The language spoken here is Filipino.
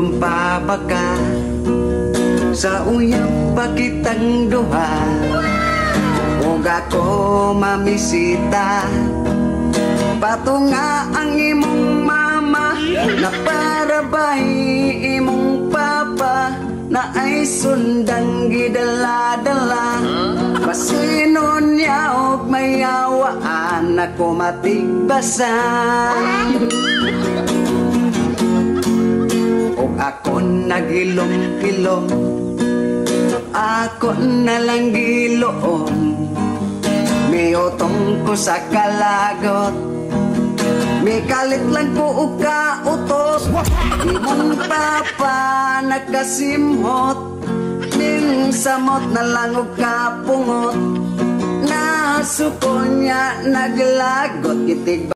Kumpabaka sa uyab pa kitang duha, ug ako mamisita. Patunga ang imong mama, na para ba'y imong papa, na ay sundang gidala-dala. Masino niya og mayawaan, ako matigbasan. Og ako nagilom-kilom, ako nalang giloom. Miotong ko sa kalagot, may kalit lang ko o kautos. Imong papa nakasimhot, ning samot na lang o kapungot. Nasuko niya naglagot, itig